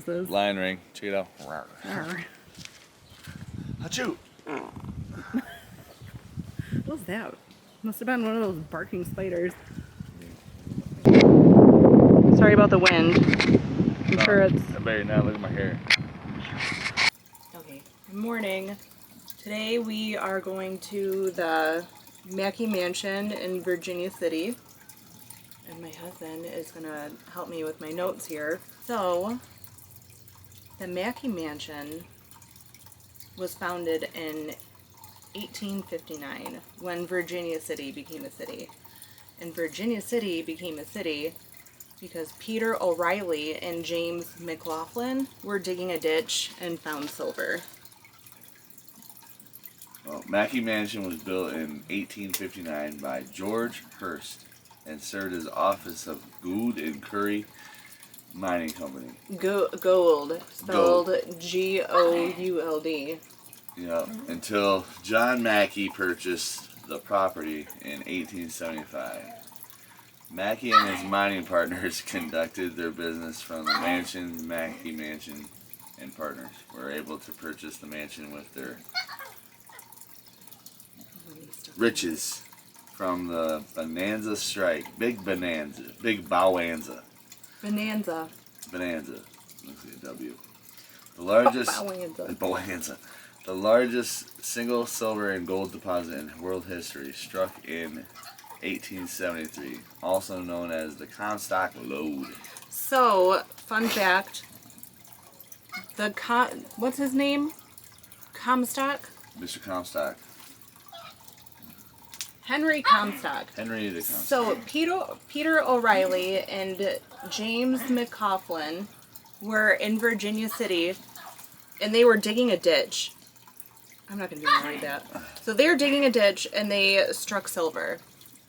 this is. Lion ring. Check it out. Achoo! What was that? Must have been one of those barking spiders. Sorry about the wind. I'm sure it's... I better not look at my hair. Okay, good morning. Today we are going to the Mackay Mansion in Virginia City. And my husband is going to help me with my notes here. So, the Mackay Mansion was founded in 1859 when Virginia City became a city. And Virginia City became a city because Peter O'Reilly and James McLaughlin were digging a ditch and found silver. Well, Mackay Mansion was built in 1859 by George Hurst and served as office of Gould and Curry Mining Company. Gold, spelled G-O-U-L-D. Yep, until John Mackay purchased the property in 1875. Mackay and his mining partners conducted their business from the mansion. Mackay Mansion and partners were able to purchase the mansion with their riches from the Bonanza strike. Big Bonanza. Bonanza. Let's see a W. The largest Bonanza. The largest single silver and gold deposit in world history struck in 1873, also known as the Comstock Lode. So, fun fact, what's his name? Comstock? Mr. Comstock. Henry Comstock. Henry the Comstock. So, Peter O'Reilly and James McLaughlin were in Virginia City, and they were digging a ditch. I'm not going to do anything like that. So they were digging a ditch, and they struck silver.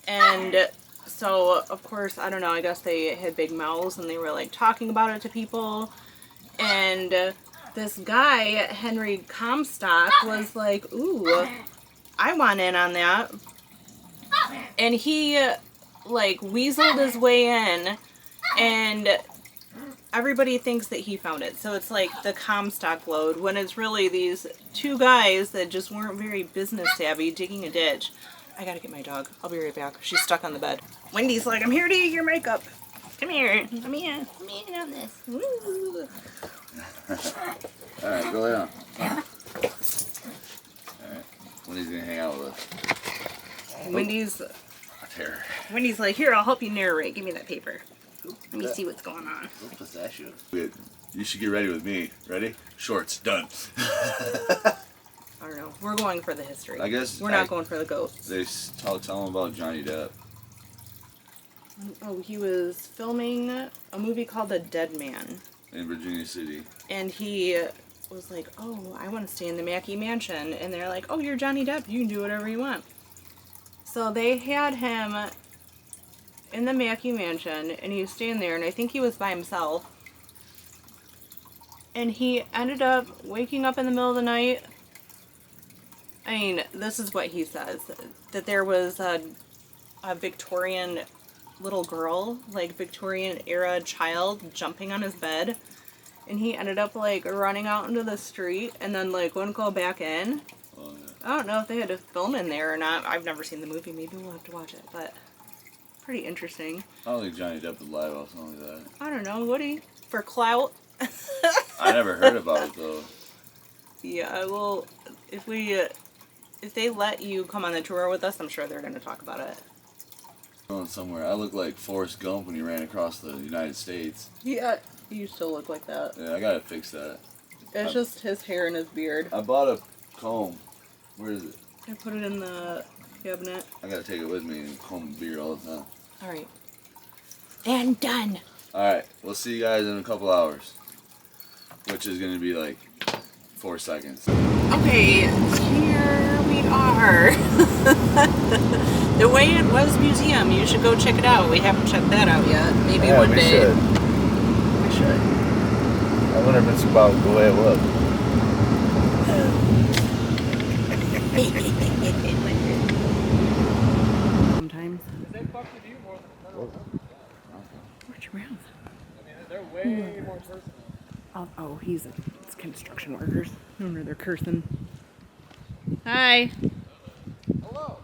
And so, of course, I don't know, I guess they had big mouths, and they were, like, talking about it to people. And this guy, Henry Comstock, was like, ooh, I want in on that. And he, like, weaseled his way in, and everybody thinks that he found it. So it's like the Comstock Lode, when it's really these two guys that just weren't very business savvy digging a ditch. I gotta get my dog. I'll be right back. She's stuck on the bed. Wendy's like, I'm here to eat your makeup. Come here. Let me in on this. Woo. Alright, go lay down. Alright. Wendy's gonna hang out with us. Wendy's like, here, I'll help you narrate. Give me that paper. Let me see what's going on. Pistachio. Good. You should get ready with me. Ready? Shorts. Done. I don't know. We're going for the history. I guess we're not going for the ghosts. They tell them about Johnny Depp. Oh, he was filming a movie called The Dead Man In Virginia City. And he was like, oh, I want to stay in the Mackay Mansion. And they're like, oh, you're Johnny Depp. You can do whatever you want. So they had him in the Mackay Mansion, and he was staying there, and I think he was by himself. And he ended up waking up in the middle of the night. I mean, this is what he says, that there was a Victorian little girl, like Victorian era child, jumping on his bed. And he ended up, like, running out into the street, and then, like, wouldn't go back in. Oh, yeah. I don't know if they had to film in there or not. I've never seen the movie. Maybe we'll have to watch it, but pretty interesting. I don't think Johnny Depp would lie about something like that. I don't know. Would he? For clout? I never heard about it, though. Yeah, well, if they let you come on the tour with us, I'm sure they're going to talk about it. Going somewhere. I look like Forrest Gump when he ran across the United States. Yeah, you still look like that. Yeah, I gotta fix that. It's just his hair and his beard. I bought a comb. Where is it? I put it in the cabinet. I gotta take it with me and comb the beard all the time. Alright. And done. Alright, we'll see you guys in a couple hours. Which is gonna be like 4 seconds. Okay, here we are. The Wayne West Museum. You should go check it out. We haven't checked that out yet. Maybe one day. We should. I wonder if it's about the way it was. Sometimes. Watch your mouth. I mean, they're way more personal. Oh, it's construction workers. No wonder they're cursing. Hi. Hello.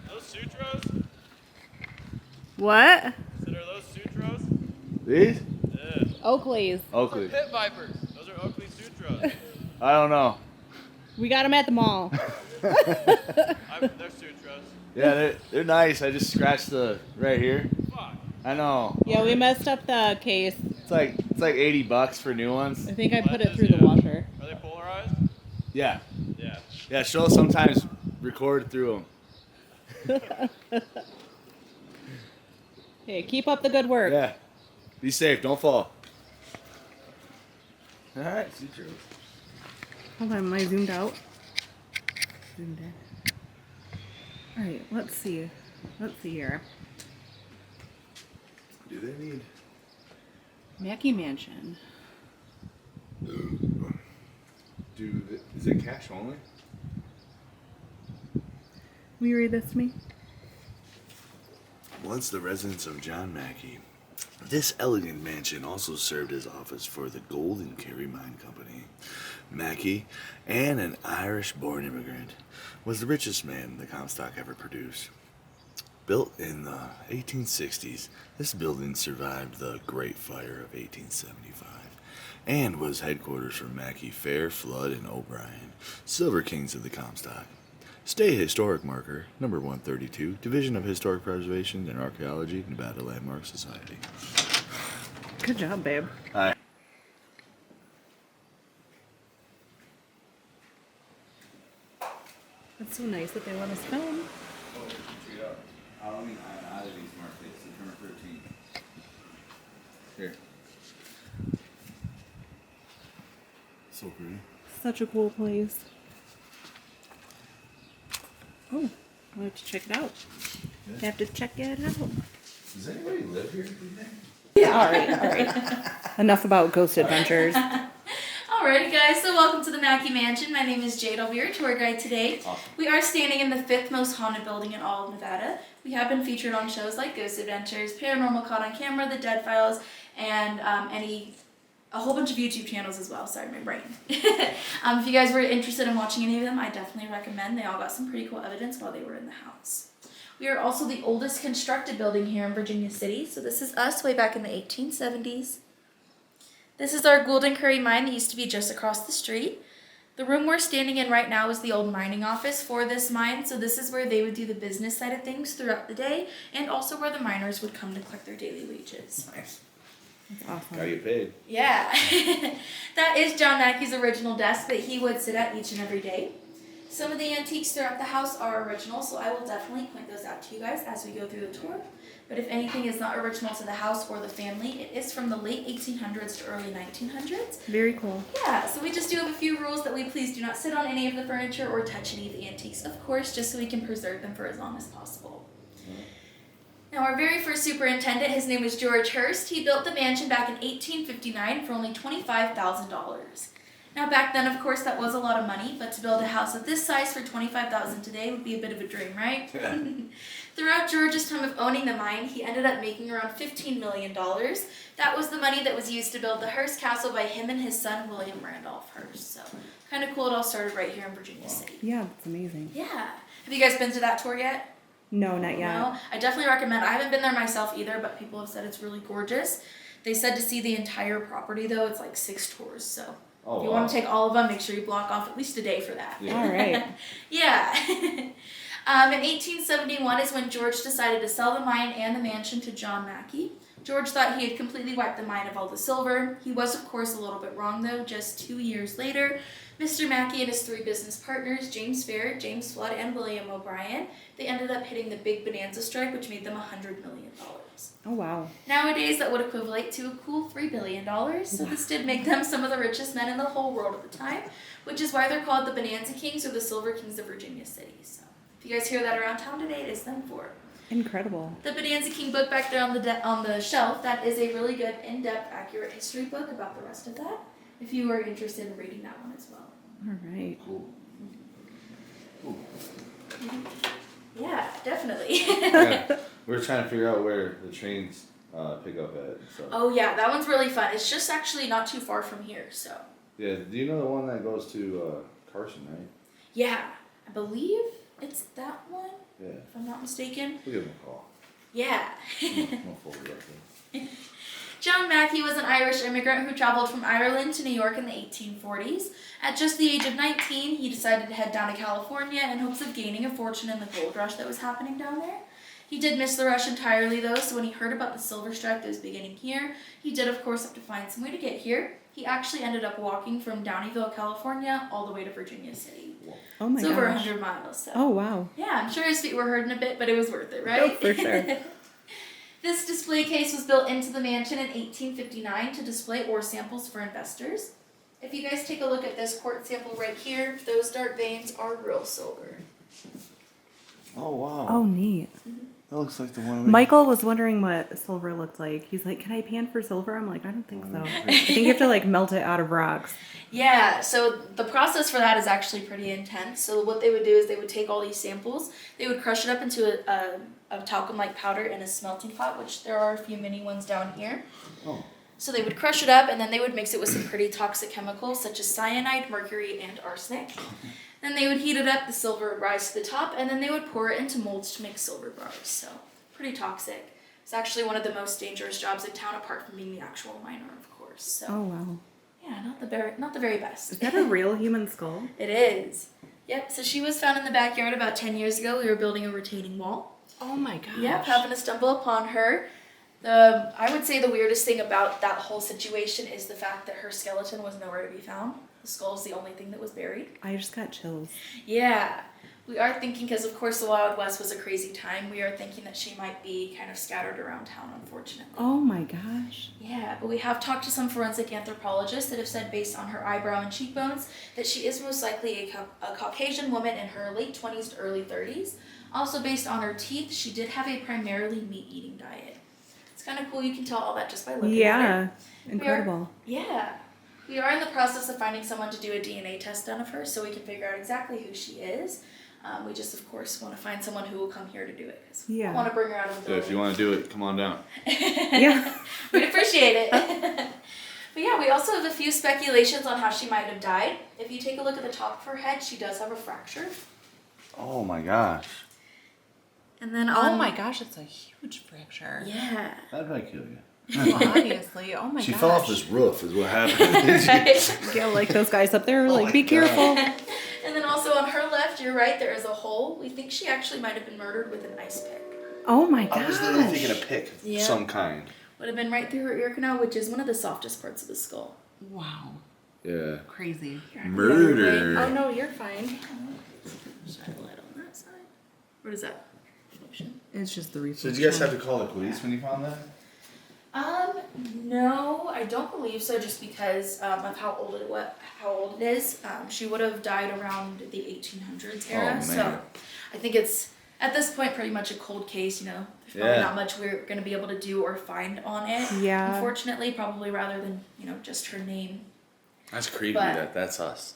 Those sutras? What? Said, are those sutras? These? Yeah. Oakley's. Oakley. Pit vipers. Those are Oakley sutras. I don't know. We got them at the mall. They're sutras. Yeah, they're nice. I just scratched the right here. Fuck. I know. Yeah, we messed up the case. It's like $80 for new ones. I think I put it Lenses, through the yeah. washer. Are they polarized? Yeah. Yeah. Yeah, she'll sometimes record through them. Hey, keep up the good work. Yeah. Be safe. Don't fall. All right. Sutras. Hold on, am I zoomed out? Zoomed in. All right, let's see. Let's see here. Do they need? Mackay Mansion. Is it cash only? Will you read this to me? Once the residence of John Mackay, this elegant mansion also served as office for the Gold and Carry Mine Company. Mackay, and an Irish-born immigrant, was the richest man the Comstock ever produced. Built in the 1860s, this building survived the Great Fire of 1875 and was headquarters for Mackay, Fair, Flood, and O'Brien, Silver Kings of the Comstock. State Historic Marker, number 132, Division of Historic Preservation and Archaeology, Nevada Landmark Society. Good job, babe. Hi. That's so nice that they let us film. Halloween Oddities Market, September 13th. Here. So pretty. Such a cool place. Oh, I'll have to check it out. Yeah. Have to check it out. Does anybody live here? Do you think? Yeah, all right. Enough about Ghost Adventures. Alrighty guys, so welcome to the Mackay Mansion. My name is Jade. I'll be your tour guide today. Awesome. We are standing in the 5th most haunted building in all of Nevada. We have been featured on shows like Ghost Adventures, Paranormal Caught on Camera, The Dead Files, and a whole bunch of YouTube channels as well. Sorry, my brain. If you guys were interested in watching any of them, I definitely recommend. They all got some pretty cool evidence while they were in the house. We are also the oldest constructed building here in Virginia City. So this is us way back in the 1870s. This is our Gould and Curry mine that used to be just across the street. The room we're standing in right now is the old mining office for this mine. So this is where they would do the business side of things throughout the day, and also where the miners would come to collect their daily wages. Nice. That's awesome. Gotta get paid. Yeah. That is John Mackay's original desk that he would sit at each and every day. Some of the antiques throughout the house are original, so I will definitely point those out to you guys as we go through the tour. But if anything is not original to the house or the family, it is from the late 1800s to early 1900s. Very cool. Yeah, so we just do have a few rules that we please do not sit on any of the furniture or touch any of the antiques, of course, just so we can preserve them for as long as possible. Now, our very first superintendent, his name was George Hurst. He built the mansion back in 1859 for only $25,000. Now, back then, of course, that was a lot of money, but to build a house of this size for $25,000 today would be a bit of a dream, right? Yeah. Throughout George's time of owning the mine, he ended up making around $15 million. That was the money that was used to build the Hearst Castle by him and his son, William Randolph Hearst. So, kind of cool it all started right here in Virginia City. Yeah, that's amazing. Yeah. Have you guys been to that tour yet? No, not yet. No? I definitely recommend. I haven't been there myself either, but people have said it's really gorgeous. They said to see the entire property, though, it's like 6 tours, so... Oh, if you wow. want to take all of them, make sure you block off at least a day for that. Yeah. All right. Yeah. In 1871 is when George decided to sell the mine and the mansion to John Mackay. George thought he had completely wiped the mine of all the silver. He was, of course, a little bit wrong, though. Just 2 years later, Mr. Mackay and his 3 business partners, James Fair, James Flood, and William O'Brien, they ended up hitting the big bonanza strike, which made them $100 million. Oh, wow. Nowadays, that would equivalent to a cool $3 billion, so this did make them some of the richest men in the whole world at the time, which is why they're called the Bonanza Kings or the Silver Kings of Virginia City. So, if you guys hear that around town today, it is them for. Incredible. The Bonanza King book back there on the shelf, that is a really good, in-depth, accurate history book about the rest of that, if you are interested in reading that one as well. All right. Cool. Cool. Yeah, definitely. Yeah. We're trying to figure out where the trains pick up at and stuff. Oh yeah, that one's really fun. It's just actually not too far from here, so. Yeah, do you know the one that goes to Carson, right? Yeah, I believe it's that one, Yeah. if I'm not mistaken. We'll give him a call. Yeah. We'll forward it up there. John Mackay was an Irish immigrant who traveled from Ireland to New York in the 1840s. At just the age of 19, he decided to head down to California in hopes of gaining a fortune in the gold rush that was happening down there. He did miss the rush entirely though, so when he heard about the silver strike that was beginning here, he did of course have to find some way to get here. He actually ended up walking from Downeyville, California, all the way to Virginia City. Oh my It's gosh. over 100 miles. So. Oh wow. Yeah, I'm sure his feet were hurting a bit, but it was worth it, right? Oh, for sure. This display case was built into the mansion in 1859 to display ore samples for investors. If you guys take a look at this quartz sample right here, those dark veins are real silver. Oh, wow. Oh neat. That looks like the one we... Michael was wondering what silver looked like. He's like, "Can I pan for silver?" I'm like, "I don't think so. I think you have to like melt it out of rocks." Yeah, so the process for that is actually pretty intense. So what they would do is they would take all these samples, they would crush it up into a talcum-like powder in a smelting pot, which there are a few mini ones down here. Oh. So they would crush it up and then they would mix it with some pretty toxic chemicals such as cyanide, mercury, and arsenic. Then they would heat it up, the silver would rise to the top, and then they would pour it into molds to make silver bars. So pretty toxic. It's actually one of the most dangerous jobs in town apart from being the actual miner, of course. So Oh wow. yeah, not the very best. Is that a real human skull? It is. Yep, so she was found in the backyard about 10 years ago. We were building a retaining wall. Oh my gosh. Yep, happened to stumble upon her. I would say the weirdest thing about that whole situation is the fact that her skeleton was nowhere to be found. The skull is the only thing that was buried. I just got chills. Yeah, we are thinking, because of course the Wild West was a crazy time, we are thinking that she might be kind of scattered around town, unfortunately. Oh my gosh. Yeah, but we have talked to some forensic anthropologists that have said, based on her eyebrow and cheekbones, that she is most likely a Caucasian woman in her late 20s to early 30s. Also, based on her teeth, she did have a primarily meat-eating diet. It's kind of cool. You can tell all that just by looking at her. Yeah. Incredible. Yeah. We are in the process of finding someone to do a DNA test done of her so we can figure out exactly who she is. We just, of course, want to find someone who will come here to do it. 'Cause we Yeah. want to bring her out of the So building. if you want to do it, come on down. Yeah. We'd appreciate it. But yeah, we also have a few speculations on how she might have died. If you take a look at the top of her head, she does have a fracture. Oh my gosh. And then Oh my gosh, it's a huge fracture. Yeah. That'd probably kill you. Well, obviously. Oh my gosh. She fell off this roof is what happened. Yeah, like those guys up there, like, be careful. And then also on her left, you're right, there is a hole. We think she actually might have been murdered with an ice pick. Oh my I was literally gosh. thinking a pick of Yeah. some kind. Would have been right through her ear canal, which is one of the softest parts of the skull. Wow. Yeah. Crazy. Murder. Oh no, you're fine. Shine a light on that side. What is that? Motion. It's just the So reflection. did you guys have to call the police when you found that? No, I don't believe so. Just because of how old it is. She would have died around the 1800s era. man. So, I think it's at this point pretty much a cold case. You know, there's probably Yeah. not much we're gonna be able to do or find on it. Yeah. Unfortunately, probably rather than just her name. That's creepy. But- That's us.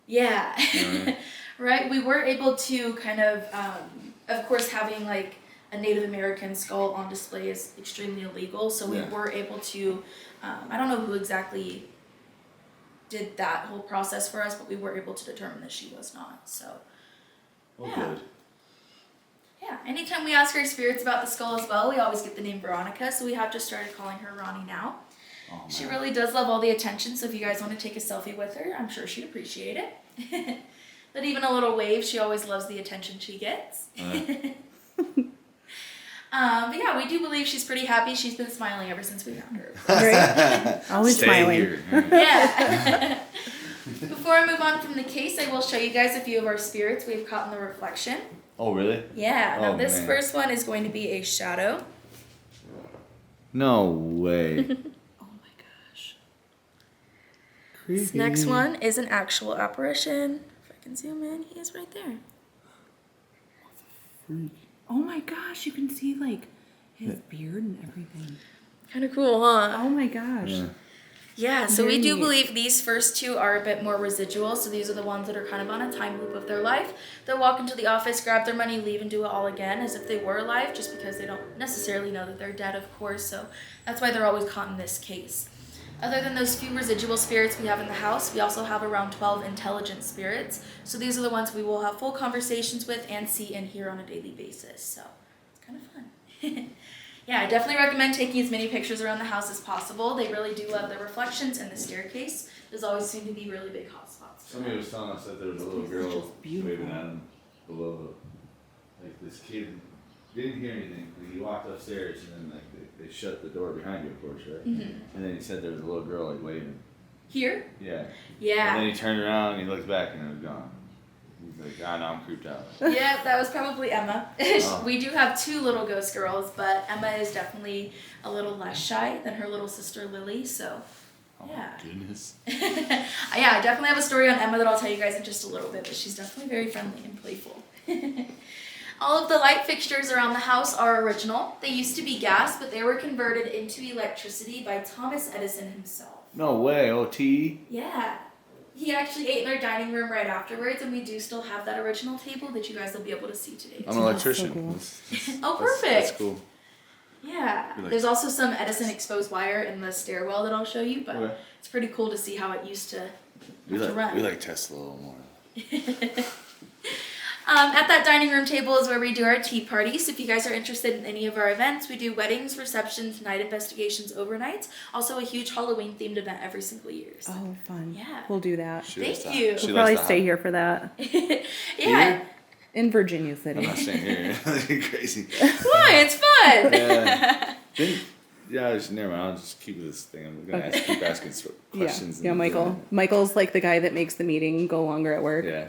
Yeah. Mhm. Right. We were able to kind of course, having like a Native American skull on display is extremely illegal. So we Yeah. were able to, I don't know who exactly did that whole process for us, but we were able to determine that she was not. So Well, Yeah. good. yeah, anytime we ask our spirits about the skull as well, we always get the name Veronica. So we have just started calling her Ronnie now. Oh, She man. really does love all the attention, so if you guys want to take a selfie with her, I'm sure she'd appreciate it. But even a little wave, she always loves the attention she gets. But yeah, we do believe she's pretty happy. She's been smiling ever since we found her. Right? Always Stay smiling. here. Yeah. Before I move on from the case, I will show you guys a few of our spirits we've caught in the reflection. Oh, really? Yeah, now Oh, this man. first one is going to be a shadow. No way. Oh my gosh. This next one is an actual apparition. If I can zoom in, he is right there. Oh my gosh, you can see like his beard and everything. Kind of cool, huh? Oh my gosh. Yeah. Yeah, so we Very do neat. believe these first two are a bit more residual. So these are the ones that are kind of on a time loop of their life. They'll walk into the office, grab their money, leave, and do it all again as if they were alive, just because they don't necessarily know that they're dead, of course. So that's why they're always caught in this case. Other than those few residual spirits we have in the house, we also have around 12 intelligent spirits. So these are the ones we will have full conversations with and see and hear on a daily basis. So it's kind of fun. Yeah, I definitely recommend taking as many pictures around the house as possible. They really do love the reflections and the staircase. There's always seem to be really big hot spots. Somebody was telling us that there was a little girl just beautiful. waving at him below. Like this kid didn't hear anything. He walked upstairs and then like they shut the door behind you, of course, right? Mm-hmm. And then he said there was a little girl like waving. Here? Yeah. Yeah. And then he turned around and he looked back and it was gone. He's like, ah, now I'm creeped out. Yeah, that was probably Emma. Oh. We do have two little ghost girls, but Emma is definitely a little less shy than her little sister Lily, so yeah. Oh, goodness. Yeah, I definitely have a story on Emma that I'll tell you guys in just a little bit, but she's definitely very friendly and playful. All of the light fixtures around the house are original. They used to be gas, but they were converted into electricity by Thomas Edison himself. No way, OT. Yeah. He actually ate in our dining room right afterwards, and we do still have that original table that you guys will be able to see today. I'm too. an electrician. so cool. Oh, perfect. That's cool. Yeah. Really? There's also some Edison exposed wire in the stairwell that I'll show you, but Okay. it's pretty cool to see how it used to We have to run. like Tesla a little more. At that dining room table is where we do our tea parties. If you guys are interested in any of our events, we do weddings, receptions, night investigations, overnights. Also a huge Halloween themed event every single year. So. Oh, fun. Yeah. We'll do that. She Thank likes to- you. she We'll likes probably to stay hop- here for that. Yeah. Here? In Virginia I'm City. not staying here. You're crazy. Why? It's fun. Yeah. Never mind. I'll just keep this thing. I'm gonna keep asking questions. Yeah, Michael. Michael's like the guy that makes the meeting go longer at work. Yeah.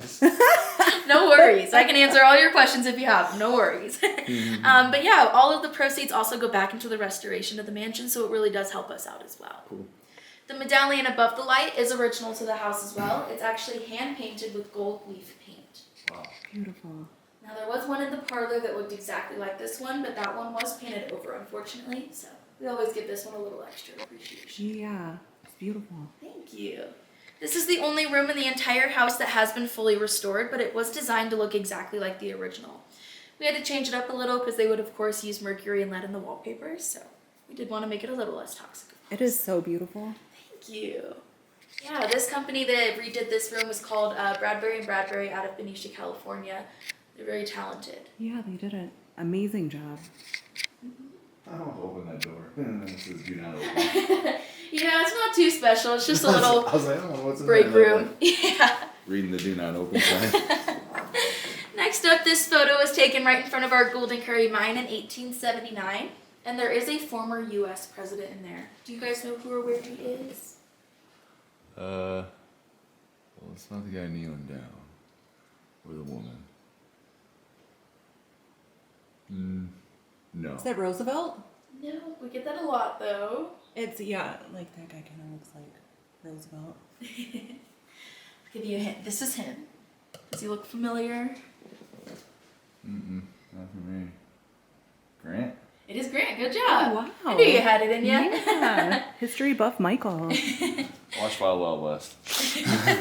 No worries. I can answer all your questions if you have. No worries. But yeah, all of the proceeds also go back into the restoration of the mansion, so it really does help us out as well. Cool. The medallion above the light is original to the house as well. It's actually hand painted with gold leaf paint. Wow. Beautiful. Now there was one in the parlor that looked exactly like this one, but that one was painted over, unfortunately. So we always give this one a little extra appreciation. Yeah, it's beautiful. Thank you. This is the only room in the entire house that has been fully restored, but it was designed to look exactly like the original. We had to change it up a little because they would, of course, use mercury and lead in the wallpapers, so we did want to make it a little less toxic. It is so beautiful. Thank you. Yeah, this company that redid this room was called Bradbury & Bradbury out of Benicia, California. They're very talented. Yeah, they did an amazing job. I don't open that door. This is do not open. Yeah, it's not too special. It's just a little I was like, oh, what's in break there? room. Yeah. Reading the do not open sign. Next up, this photo was taken right in front of our Golden Curry mine in 1879. And there is a former U.S. president in there. Do you guys know who or where he is? Well, it's not the guy kneeling down. Or the woman. No. Is that Roosevelt? No, we get that a lot though. It's, yeah, like that guy kind of looks like Roosevelt. I'll give you a hint. This is him. Does he look familiar? Not for me. Grant? It is Grant. Good job. Oh, wow. I knew you had it in you. Yeah. History buff Michael. Watch Wild Wild West. Yeah,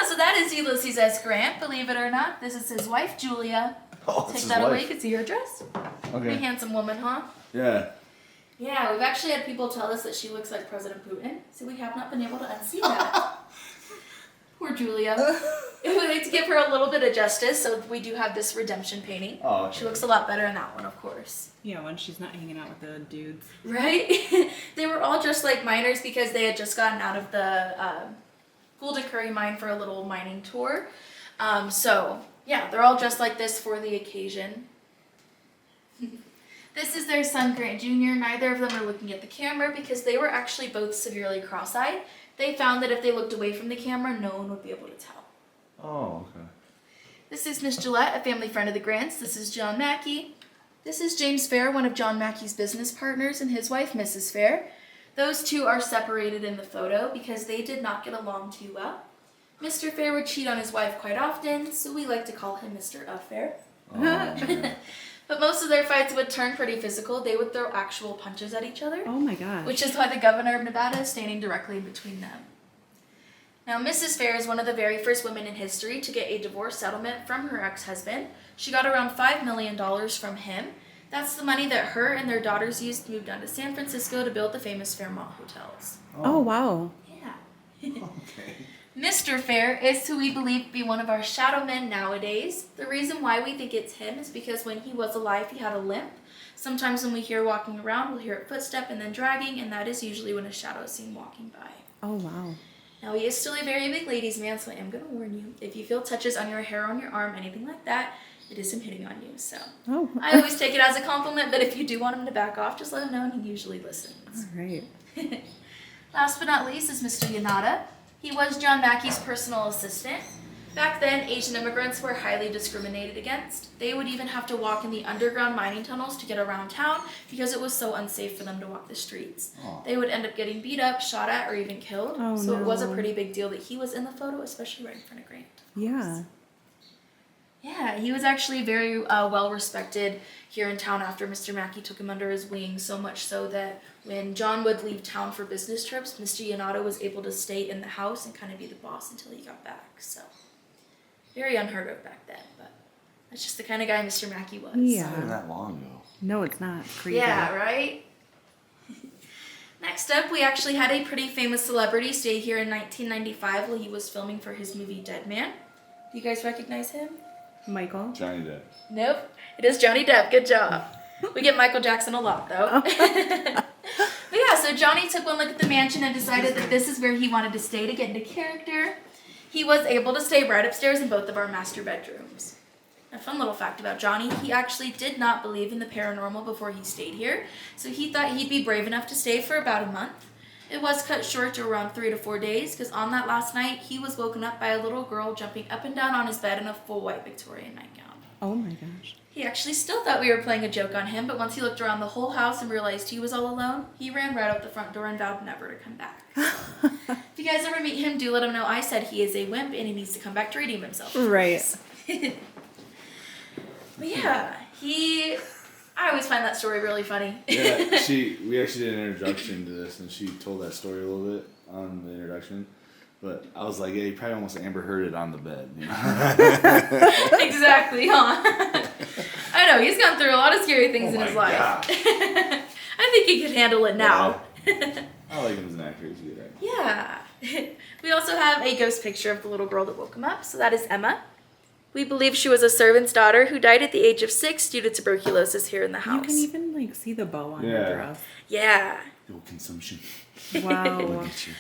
so that is Ulysses S. Grant. Believe it or not, this is his wife, Julia. Oh, Take that away. You can see her dress. Pretty Okay. handsome woman, huh? Yeah. Yeah, we've actually had people tell us that she looks like President Putin, so we have not been able to unsee that. Poor Julia. We like to give her a little bit of justice, so we do have this redemption painting. Oh, okay. She looks a lot better in that one, of course. Yeah, when she's not hanging out with the dudes. Right? They were all dressed like miners because they had just gotten out of the Golden Curry mine for a little mining tour. So, yeah, they're all dressed like this for the occasion. This is their son, Grant Jr. Neither of them are looking at the camera because they were actually both severely cross-eyed. They found that if they looked away from the camera, no one would be able to tell. Oh, okay. This is Miss Gillette, a family friend of the Grants. This is John Mackey. This is James Fair, one of John Mackey's business partners, and his wife, Mrs. Fair. Those two are separated in the photo because they did not get along too well. Mr. Fair would cheat on his wife quite often, so we like to call him Mr. Affair. Oh, But most of their fights would turn pretty physical. They would throw actual punches at each other. Oh my gosh. Which is why the governor of Nevada is standing directly in between them. Now, Mrs. Fair is one of the very first women in history to get a divorce settlement from her ex-husband. She got around $5 million from him. That's the money that her and their daughters used to move down to San Francisco to build the famous Fairmont hotels. Oh wow. Yeah. Okay. Mr. Fair is who we believe to be one of our shadow men nowadays. The reason why we think it's him is because when he was alive, he had a limp. Sometimes when we hear walking around, we'll hear a footstep and then dragging, and that is usually when a shadow is seen walking by. Oh wow. Now, he is still a very big ladies' man, so I am going to warn you. If you feel touches on your hair, on your arm, anything like that, it is him hitting on you. So Oh. I always take it as a compliment, but if you do want him to back off, just let him know, and he usually listens. All right. Last but not least is Mr. Yanada. He was John Mackey's personal assistant. Back then, Asian immigrants were highly discriminated against. They would even have to walk in the underground mining tunnels to get around town because it was so unsafe for them to walk the streets. Aw. They would end up getting beat up, shot at, or even killed. Oh, so it was a no. pretty big deal that he was in the photo, especially right in front of Grant. Yeah. Yeah, he was actually very well respected here in town after Mr. Mackey took him under his wing, so much so that when John would leave town for business trips, Mr. Yanato was able to stay in the house and kind of be the boss until he got back. So, very unheard of back then, but that's just the kind of guy Mr. Mackey was. Yeah. Not even that long ago. No, it's not. It's crazy. Yeah, right? Next up, we actually had a pretty famous celebrity stay here in 1995 while he was filming for his movie Dead Man. Do you guys recognize him? Michael. Johnny Depp. Nope. It is Johnny Depp. Good job. We get Michael Jackson a lot, though. But yeah, so Johnny took one look at the mansion and decided that this is where he wanted to stay to get into character. He was able to stay right upstairs in both of our master bedrooms. A fun little fact about Johnny, he actually did not believe in the paranormal before he stayed here, so he thought he'd be brave enough to stay for about a month. It was cut short to around 3 to 4 days, because on that last night, he was woken up by a little girl jumping up and down on his bed in a full white Victorian nightgown. Oh my gosh. He actually still thought we were playing a joke on him, but once he looked around the whole house and realized he was all alone, he ran right out the front door and vowed never to come back. If you guys ever meet him, do let him know I said he is a wimp and he needs to come back to redeem himself. Right. But yeah, I always find that story really funny. Yeah, we actually did an introduction to this, and she told that story a little bit on the introduction. But I was like, yeah, you probably almost Amber Heard it on the bed, you know? Exactly, huh? I know, he's gone through a lot of scary things in his life. God. I think he could handle it now. I like him as an actor. He's a good actor. Yeah. We also have a ghost picture of the little girl that woke him up, so that is Emma. We believe she was a servant's daughter who died at the age of 6 due to tuberculosis here in the You house. can even see the bow on Yeah. her dress. Yeah. No consumption. Wow. Look at you.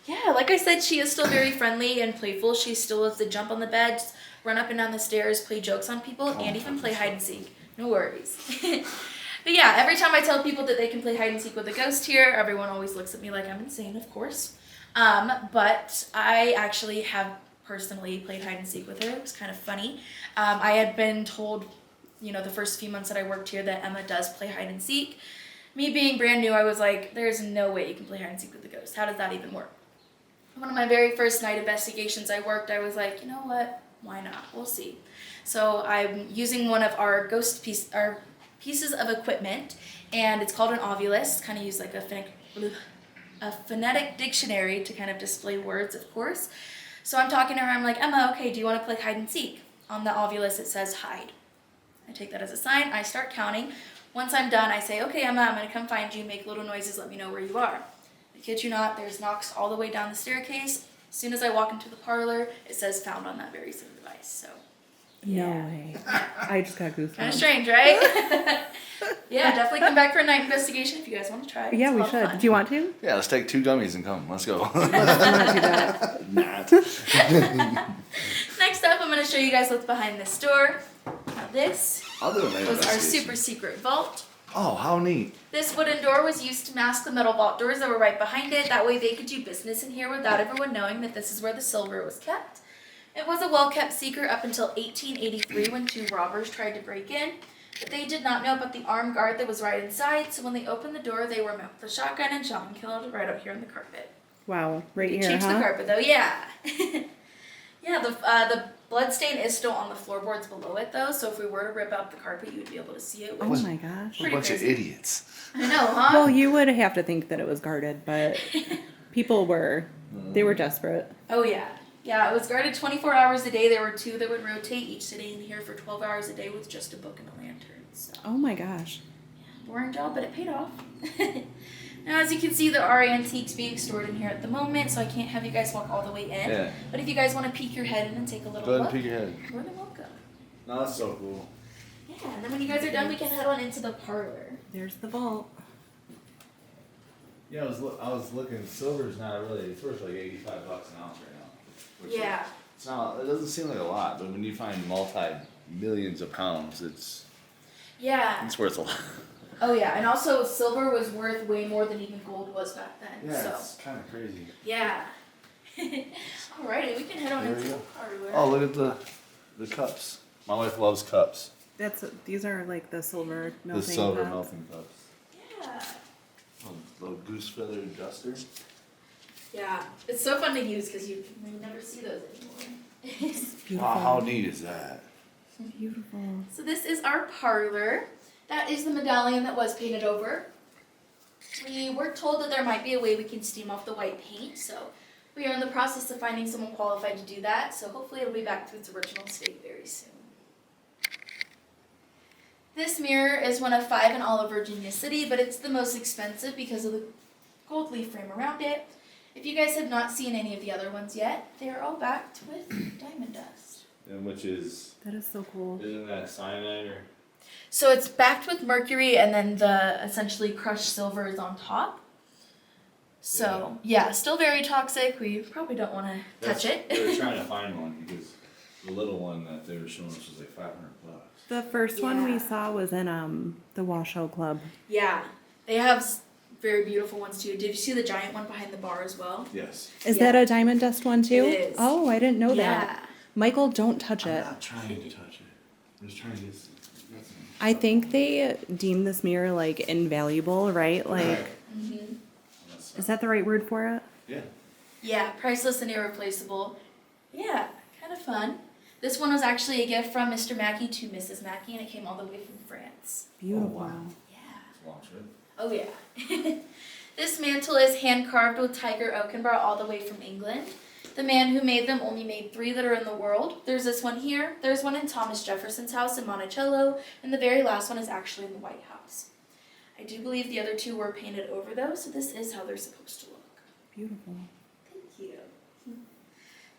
Yeah, like I said, she is still very friendly and playful. She still loves to jump on the bed, run up and down the stairs, play jokes on people, and even play hide and seek. No worries. But yeah, every time I tell people that they can play hide and seek with a ghost here, everyone always looks at me like I'm insane, of course. But I actually have personally played hide and seek with her. It was kind of funny. I had been told, the first few months that I worked here that Emma does play hide and seek. Me being brand new, I was like, there's no way you can play hide and seek with a ghost. How does that even work? One of my very first night investigations I worked, I was like, you know what? Why not? We'll see. So I'm using one of our pieces of equipment, and it's called an ovulus. Kind of use like a phonetic dictionary to kind of display words, of course. So I'm talking to her, I'm like, Emma, okay, do you want to play hide and seek? On the ovulus it says hide. I take that as a sign, I start counting. Once I'm done, I say, okay, Emma, I'm going to come find you, make little noises, let me know where you are. I kid you not, there's knocks all the way down the staircase. As soon as I walk into the parlor, it says found on that very same device, so. No Yeah. way. I just got goosebumps. Kind of strange, right? Yeah, definitely come back for a night investigation if you guys want to try it. Yeah, It's a we lot of should. fun. Do you want to? Yeah, let's take 2 gummies and come. Let's go. Let's not do that. Not. Next up, I'm going to show you guys what's behind this door. Now this I'll do a night was our investigation. super secret vault. Oh, how neat. This wooden door was used to mask the metal vault doors that were right behind it. That way they could do business in here without everyone knowing that this is where the silver was kept. It was a well-kept secret up until 1883 when 2 robbers tried to break in. But they did not know about the armed guard that was right inside, so when they opened the door, they were met with a shotgun and shot and killed right out here on the carpet. Wow. Right You here, changed the huh? carpet though, yeah. Yeah, the Bloodstain is still on the floorboards below it though, so if we were to rip out the carpet, you would be able to see it. Oh Which, my gosh. Pretty A bunch of crazy. idiots. I know, huh? Well, you would have to think that it was guarded, but people were desperate. Oh yeah. Yeah, it was guarded 24 hours a day. There were 2 that would rotate, each sitting in here for 12 hours a day with just a book and a lantern. So Oh my gosh. boring job, but it paid off. Now, as you can see, there are antiques being stored in here at the moment, so I can't have you guys walk all the way in. Yeah. But if you guys want to peek your head in and take a little Go ahead look, and peek your head. more than welcome. No, that's so cool. Yeah, and then when you guys are done, we can head on into the parlor. There's the vault. Yeah, I was looking. Silver's not really. It's worth like $85 an ounce right now. Which Yeah. It's not. It doesn't seem like a lot, but when you find multi-millions of pounds, it's Yeah. worth a lot. Oh yeah, and also silver was worth way more than even gold was back then. Yeah, So it's kind of crazy. yeah. Alrighty, we can head on There into we the go. parlor. Oh, look at the cups. My wife loves cups. These are like the silver melting The silver cups. melting cups. Yeah. Oh, little goose feather duster. Yeah. It's so fun to use because you never see those anymore. Beautiful. Wow, how neat is that? Beautiful. So this is our parlor. That is the medallion that was painted over. We were told that there might be a way we can steam off the white paint, so we are in the process of finding someone qualified to do that, so hopefully it'll be back to its original state very soon. This mirror is one of 5 in all of Virginia City, but it's the most expensive because of the gold leaf frame around it. If you guys have not seen any of the other ones yet, they are all backed with diamond dust. And which is, That is so cool. isn't that cyanide or? So it's backed with mercury and then the essentially crushed silver is on top. So yeah, still very toxic. We probably don't want to touch it. They were trying to find one because the little one that they were showing us was like $500. The first one we Yeah. saw was in the Washoe Club. Yeah, they have very beautiful ones too. Did you see the giant one behind the bar as well? Yes. Is Yeah. that a diamond dust one too? It is. Oh, I didn't know Yeah. that. Michael, don't touch I'm it. not trying to touch it. I'm just trying to get. I think they deem this mirror like invaluable, right? Like, Mm-hmm. is that the right word for it? Yeah. Yeah, priceless and irreplaceable. Yeah, kind of fun. This one was actually a gift from Mr. Mackey to Mrs. Mackey, and it came all the way from France. Beautiful. wow. Yeah. It's a long trip. Oh yeah. This mantle is hand carved with tiger oak and brought all the way from England. The man who made them only made 3 that are in the world. There's this one here, there's one in Thomas Jefferson's house in Monticello, and the very last one is actually in the White House. I do believe the other 2 were painted over though, so this is how they're supposed to look. Beautiful. Thank you.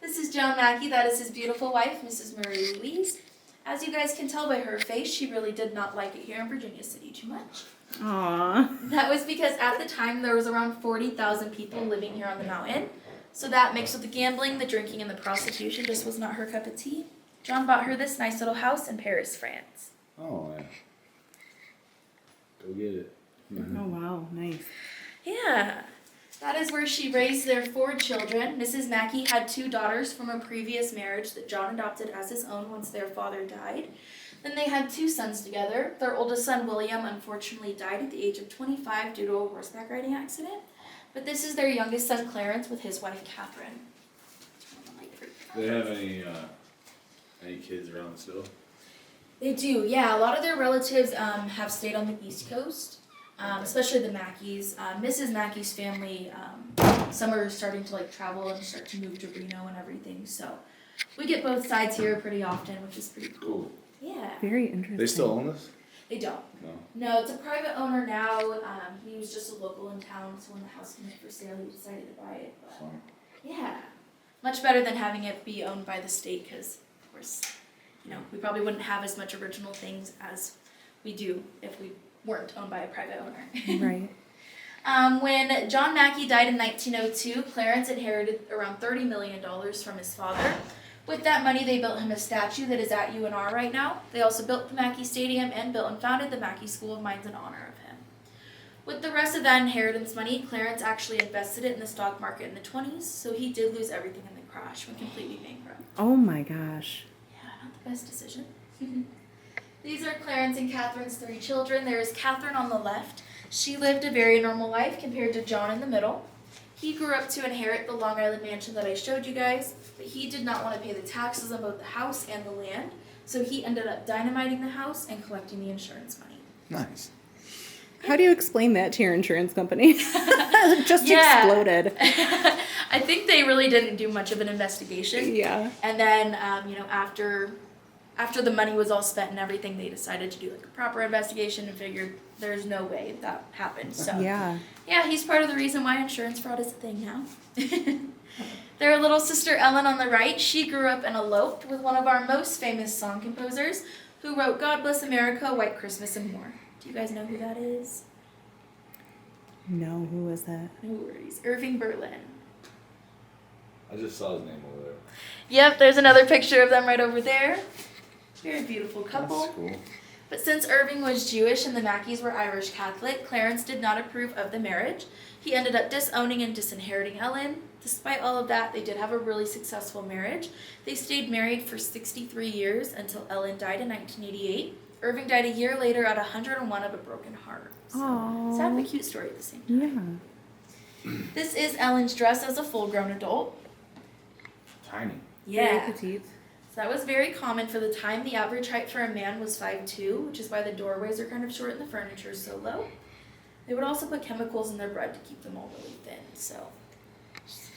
This is John Mackey, that is his beautiful wife, Mrs. Marie Louise. As you guys can tell by her face, she really did not like it here in Virginia City too much. Aww. That was because at the time there was around 40,000 people living here on the mountain. So that mixed with the gambling, the drinking, and the prostitution just was not her cup of tea. John bought her this nice little house in Paris, France. Oh yeah. Go get it. Oh wow, nice. Yeah. That is where she raised their 4 children. Mrs. Mackey had 2 daughters from a previous marriage that John adopted as his own once their father died. Then they had 2 sons together. Their oldest son, William, unfortunately died at the age of 25 due to a horseback riding accident. But this is their youngest son, Clarence, with his wife, Catherine. Do they have any kids around still? They do, yeah. A lot of their relatives have stayed on the East Coast, especially the Mackeys. Mrs. Mackey's family, some are starting to travel and start to move to Reno and everything. So we get both sides here pretty often, which is pretty cool. Cool. Yeah. Very interesting. They still own this? They don't. No. No, it's a private owner now. He was just a local in town, so when the house came up for sale, he decided to buy it. But Fine. yeah, much better than having it be owned by the state, because of course, we probably wouldn't have as much original things as we do if we weren't owned by a private owner. Right. When John Mackey died in 1902, Clarence inherited around $30 million from his father. With that money, they built him a statue that is at UNR right now. They also built the Mackey Stadium and built and founded the Mackey School of Mines in honor of him. With the rest of that inheritance money, Clarence actually invested it in the stock market in the 20s, so he did lose everything in the crash, went completely bankrupt. Oh my gosh. Yeah, not the best decision. These are Clarence and Catherine's 3 children. There is Catherine on the left. She lived a very normal life compared to John in the middle. He grew up to inherit the Long Island mansion that I showed you guys, but he did not want to pay the taxes on both the house and the land, so he ended up dynamiting the house and collecting the insurance money. Nice. How do you explain that to your insurance company? Just Yeah. exploded. I think they really didn't do much of an investigation. Yeah. And then, after the money was all spent and everything, they decided to do like a proper investigation and figured there's no way that happened. So Yeah. yeah, he's part of the reason why insurance fraud is a thing now. Their little sister Ellen on the right, she grew up and eloped with one of our most famous song composers who wrote God Bless America, White Christmas, and more. Do you guys know who that is? No, who was that? No worries. Irving Berlin. I just saw his name over there. Yep, there's another picture of them right over there. Very beautiful couple. That's cool. But since Irving was Jewish and the Mackeys were Irish Catholic, Clarence did not approve of the marriage. He ended up disowning and disinheriting Ellen. Despite all of that, they did have a really successful marriage. They stayed married for 63 years until Ellen died in 1988. Irving died a year later at 101 of a broken heart. So, Aww. sad but cute story at the same time. Yeah. This is Ellen's dress as a full-grown adult. Tiny. Yeah. Very petite. So that was very common for the time. The average height for a man was 5'2", which is why the doorways are kind of short and the furniture is so low. They would also put chemicals in their bread to keep them all really thin. So,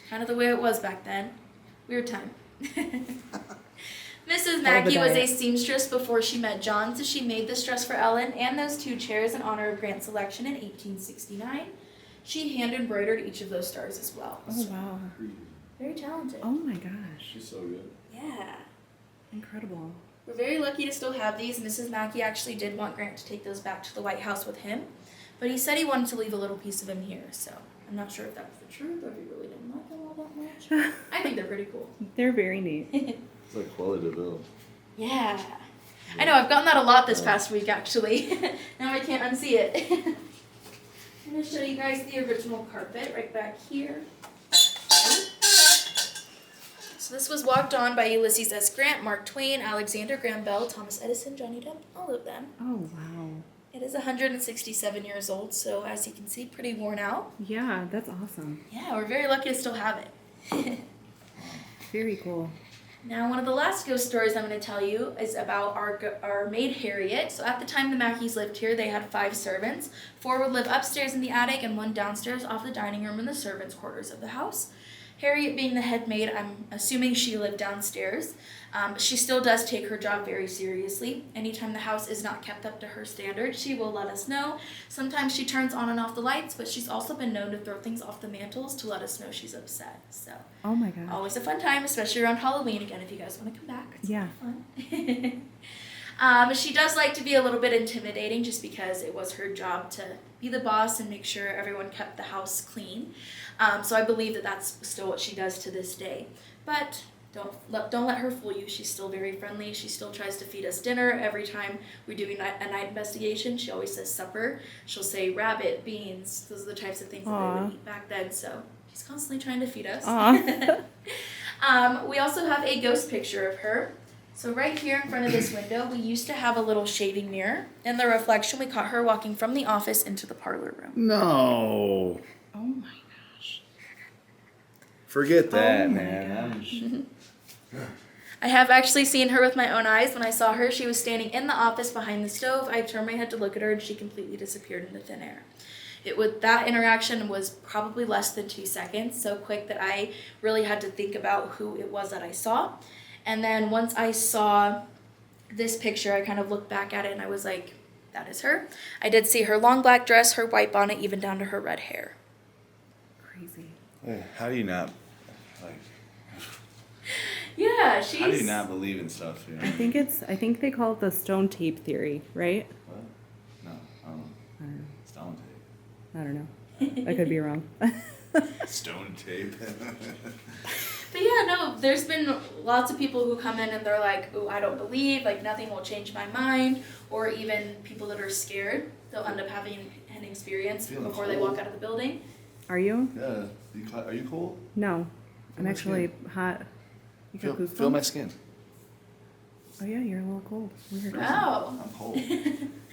kind of the way it was back then. Weird time. Mrs. Mackey was a seamstress before she met John, so she made this dress for Ellen and those two chairs in honor of Grant's election in 1869. She hand embroidered each of those stars as well. Oh, wow. Very talented. Oh, my gosh. She's so good. Yeah. Incredible. We're very lucky to still have these. Mrs. Mackey actually did want Grant to take those back to the White House with him, but he said he wanted to leave a little piece of him here, so I'm not sure if that was the truth or if he really didn't like them all that much. I think they're pretty cool. They're very neat. It's like quality to build. Yeah. I know, I've gotten that a lot this past week, actually. Now I can't unsee it. I'm going to show you guys the original carpet right back here. So this was walked on by Ulysses S. Grant, Mark Twain, Alexander Graham Bell, Thomas Edison, Johnny Depp, all of them. Oh, wow. It is 167 years old, so as you can see, pretty worn out. Yeah, that's awesome. Yeah, we're very lucky to still have it. Very cool. Now, one of the last ghost stories I'm going to tell you is about our maid Harriet. So at the time the Mackeys lived here, they had 5 servants. 4 would live upstairs in the attic and 1 downstairs off the dining room in the servants' quarters of the house. Harriet being the head maid, I'm assuming she lived downstairs. She still does take her job very seriously. Anytime the house is not kept up to her standards, she will let us know. Sometimes she turns on and off the lights, but she's also been known to throw things off the mantles to let us know she's upset. So, Oh, my gosh. always a fun time, especially around Halloween. Again, if you guys want to come back, it's Yeah. fun. She does like to be a little bit intimidating just because it was her job to be the boss and make sure everyone kept the house clean. So I believe that that's still what she does to this day. But don't let her fool you. She's still very friendly. She still tries to feed us dinner every time we do a night investigation. She always says supper. She'll say rabbit, beans. Those are the types of things that they would eat back then. So she's constantly trying to feed us. We also have a ghost picture of her. So right here in front of this window, we used to have a little shaving mirror. In the reflection, we caught her walking from the office into the parlor room. No. Oh, my gosh. Forget that, Oh my man. I have actually seen her with my own eyes. When I saw her, she was standing in the office behind the stove. I turned my head to look at her, and she completely disappeared into thin air. That interaction was probably less than 2 seconds, so quick that I really had to think about who it was that I saw. And then once I saw this picture, I kind of looked back at it, and I was like, that is her. I did see her long black dress, her white bonnet, even down to her red hair. Crazy. How do you not, like, Yeah, how do you not believe in stuff? You know? I think they call it the stone tape theory, right? What? No, I don't know. I don't know. Stone I don't know. I could be wrong. tape. Stone tape. But yeah, no, there's been lots of people who come in and they're like, "Ooh, I don't believe, like nothing will change my mind," or even people that are scared, they'll end up having an experience Feeling before they cold. walk out of the building. Are you? Yeah. Are you cold? No. I'm my actually hot. You got goosebumps? Feel my skin. Oh, yeah, you're a little cold. Weird. Oh. I'm cold.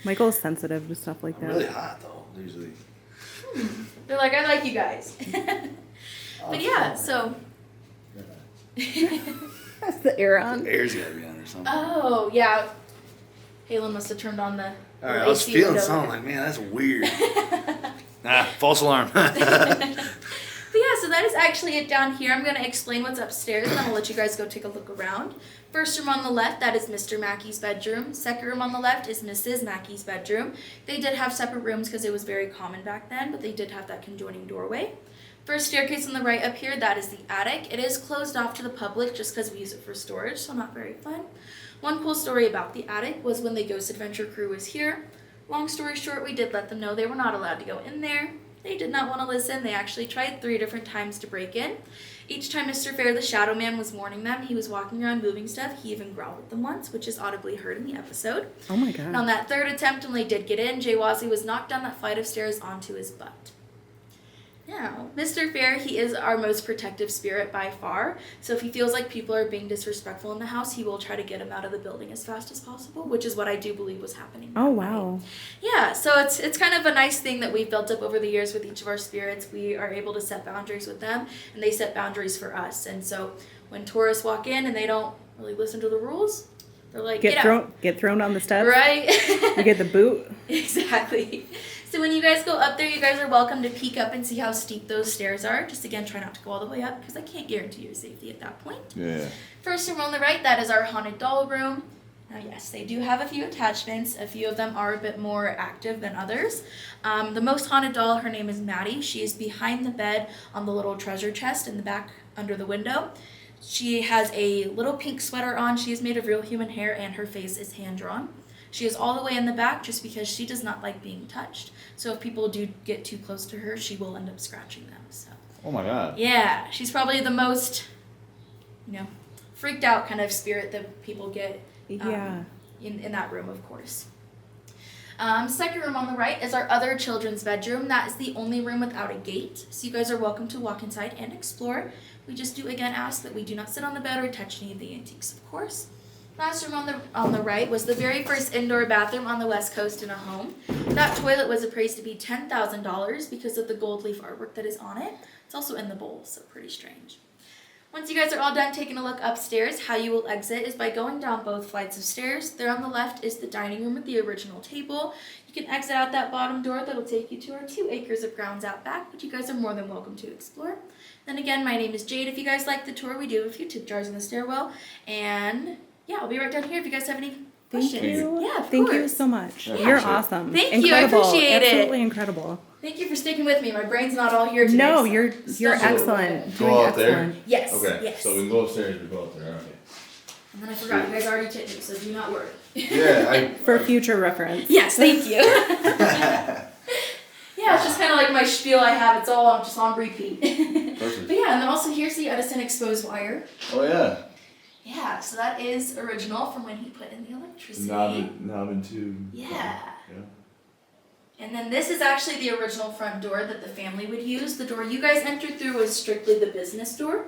Michael's sensitive to stuff like I'm that. really hot though. Usually. They're like, "I like you guys." But yeah, so. That's the air on. Air's gotta be on or something. Oh, yeah. Halen must have turned on the. All right, I was AC feeling window something there. like, man, that's weird. Nah, false alarm. But yeah, so that is actually it down here. I'm going to explain what's upstairs, and then I'll let you guys go take a look around. First room on the left, that is Mr. Mackey's bedroom. Second room on the left is Mrs. Mackey's bedroom. They did have separate rooms because it was very common back then, but they did have that conjoining doorway. First staircase on the right up here, that is the attic. It is closed off to the public just because we use it for storage, so not very fun. One cool story about the attic was when the Ghost Adventure crew was here. Long story short, we did let them know they were not allowed to go in there. They did not want to listen. They actually tried 3 different times to break in. Each time Mr. Fair, the Shadow Man, was warning them, he was walking around moving stuff. He even growled at them once, which is audibly heard in the episode. Oh my And god. on that 3rd attempt, when they did get in, Jay Wasley was knocked down that flight of stairs onto his butt. Now, Mr. Fair, he is our most protective spirit by far. So if he feels like people are being disrespectful in the house, he will try to get them out of the building as fast as possible, which is what I do believe was happening. Oh wow. Yeah, so it's kind of a nice thing that we've built up over the years with each of our spirits. We are able to set boundaries with them, and they set boundaries for us. And so when tourists walk in and they don't really listen to the rules, they're like, get out. Get thrown on the steps. Right? You get the boot. Exactly. So when you guys go up there, you guys are welcome to peek up and see how steep those stairs are. Just again, try not to go all the way up because I can't guarantee your safety at that point. Yeah. First room on the right, that is our haunted doll room. Now yes, they do have a few attachments. A few of them are a bit more active than others. The most haunted doll, her name is Maddie. She is behind the bed on the little treasure chest in the back under the window. She has a little pink sweater on. She is made of real human hair and her face is hand-drawn. She is all the way in the back just because she does not like being touched. So if people do get too close to her, she will end up scratching them. So Oh my god. yeah, she's probably the most, freaked out kind of spirit that people get Yeah. in that room, of course. Second room on the right is our other children's bedroom. That is the only room without a gate. So you guys are welcome to walk inside and explore. We just do again ask that we do not sit on the bed or touch any of the antiques, of course. Last room on the right was the very first indoor bathroom on the West Coast in a home. That toilet was appraised to be $10,000 because of the gold leaf artwork that is on it. It's also in the bowl, so pretty strange. Once you guys are all done taking a look upstairs, how you will exit is by going down both flights of stairs. There on the left is the dining room with the original table. You can exit out that bottom door that'll take you to our 2 acres of grounds out back, which you guys are more than welcome to explore. Then again, my name is Jade. If you guys like the tour, we do have a few tip jars in the stairwell. And yeah, I'll be right down here if you guys have any questions. Thank you. Yeah, of Thank course. you so much. Yeah, You're appreciate it. awesome. Thank you, I Incredible. appreciate it. Absolutely incredible. Thank you for sticking with me. My brain's not all here today. No, so you're still- excellent. Go Doing out there? excellent. Yes. Okay. Yes. So we can go upstairs. We go up there. Okay. And then I forgot, you guys already tipped me, so do not worry. Yeah. For future reference. Yes, thank you. Yeah, it's just kind of like my spiel I have. It's all just on repeat. Perfect. But yeah, and then also here's the Edison exposed wire. Oh yeah. Yeah, so that is original from when he put in the electricity. Knob and tube. Yeah. Yeah. And then this is actually the original front door that the family would use. The door you guys entered through was strictly the business door.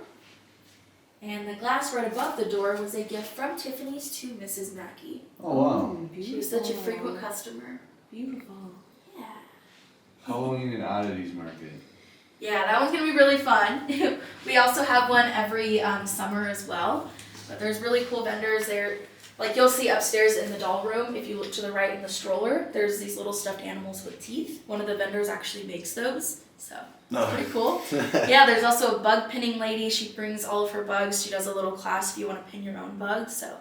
And the glass right above the door was a gift from Tiffany's to Mrs. Mackey. Oh wow. She was such a frequent customer. Beautiful. Yeah. Halloween and oddities market. Yeah, that one's gonna be really fun. We also have one every summer as well. But there's really cool vendors there. Like you'll see upstairs in the doll room, if you look to the right in the stroller, there's these little stuffed animals with teeth. One of the vendors actually makes those, so No. pretty cool. Yeah, there's also a bug pinning lady. She brings all of her bugs. She does a little class if you want to pin your own bugs. So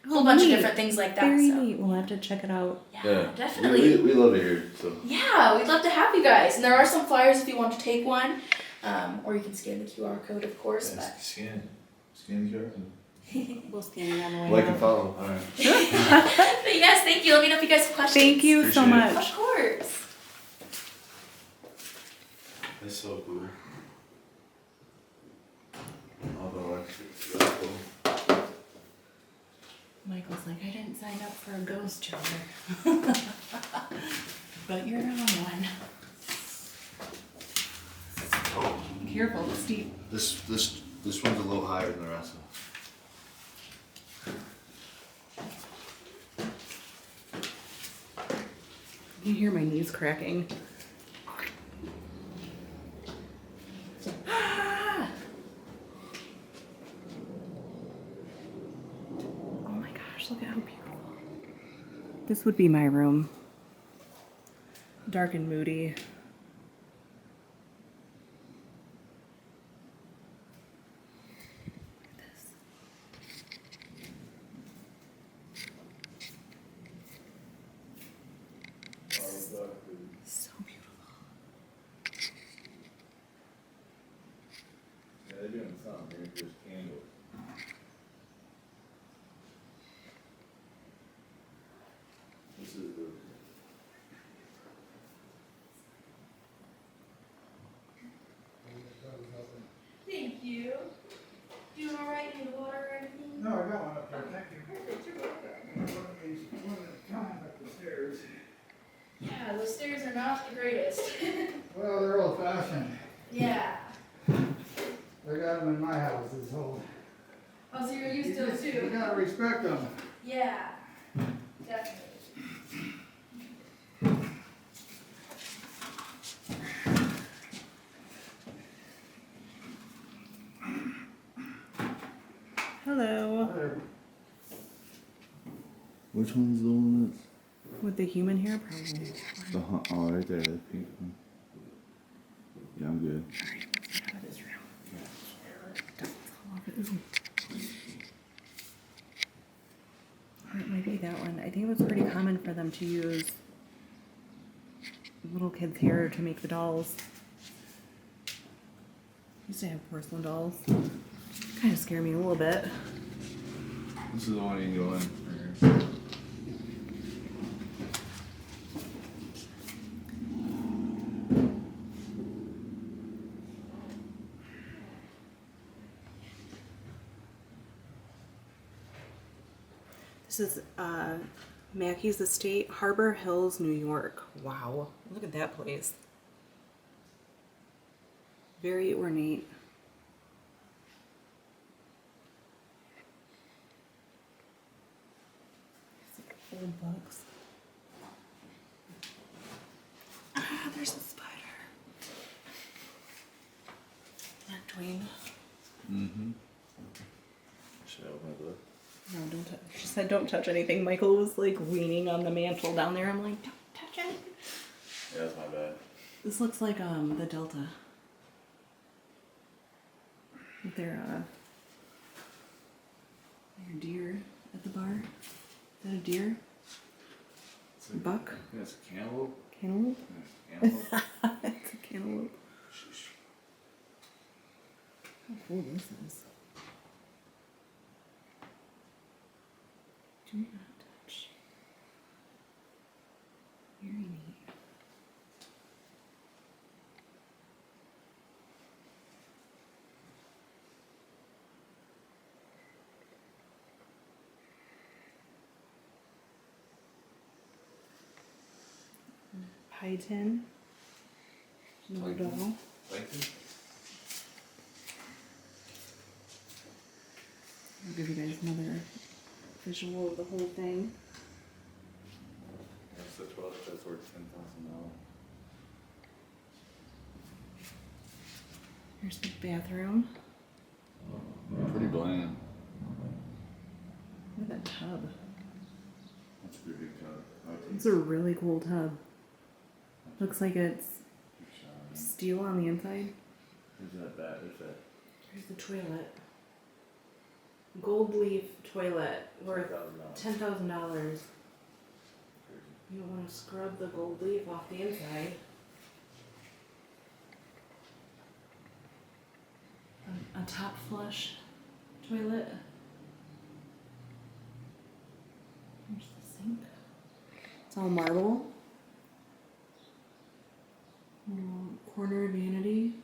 a whole bunch of neat. different things like that. Very so neat. We'll have to check it out. yeah, definitely. We love it here. So. Yeah, we'd love to have you guys. And there are some flyers if you want to take one. Or you can scan the QR code, of course. Yeah, scan the QR. We'll scan it on the way Like out. and follow. All right. But yes, thank you. Let me know if you guys have questions. Thank you so Appreciate it. much. Of course. That's so cool. All the electric. Really cool. Michael's like, I didn't sign up for a ghost tour. But you're on one. Careful, it's steep. This one's a little higher than the rest of them. You hear my knees cracking. This would be my room. Dark and moody. So beautiful. Yeah, they're doing something. There's candles. This is the. Thank you. Doing all right? Need water or anything? No, I got one up there, thank you. Perfect, you're welcome. One at a time up the stairs. Yeah, those stairs are not the greatest. Well, they're old fashioned. Yeah. I got them in my house, this whole. Oh, so you're used to it You too? gotta respect them. Yeah. Definitely. Hello. Which one's the one that's With the human hair, probably. the oh right there, that pink one. Yeah, I'm good. Out of this room. Doesn't fall off it. Or it might be that one. I think it was pretty common for them to use little kids' hair to make the dolls. Used to have porcelain dolls. Kind of scare me a little bit. This is the one you can go in. Right here. This is Mackey's Estate, Harbor Hills, New York. Wow, look at that place. Very ornate. Old books. Ah, there's a spider. Mark Twain. Mm-hmm. Should I open the door? No, don't touch. She said don't touch anything. Michael was like leaning on the mantle down there. I'm like, don't touch anything. Yeah, that's my bad. This looks like the Delta. With their deer at the bar. Is that a deer? It's like, Buck? I think it's a cantaloupe. Cantaloupe? Yeah, it's cantaloupe. It's a cantaloupe. How cool this is. Do not touch. Very neat. Pie tin. Another Plankton. doll. Plankton? I'll give you guys another visual of the whole thing. That's the 12. That's worth $10,000. Here's the bathroom. Pretty bland. Look at that tub. That's a pretty big tub. It's a really cool tub. Looks like it's steel on the inside. Where's that bat? Where's that? Here's the toilet. Gold leaf toilet worth $10,000. You don't want to scrub the gold leaf off the inside. A top flush toilet. Here's the sink. It's all marble. Corner vanity.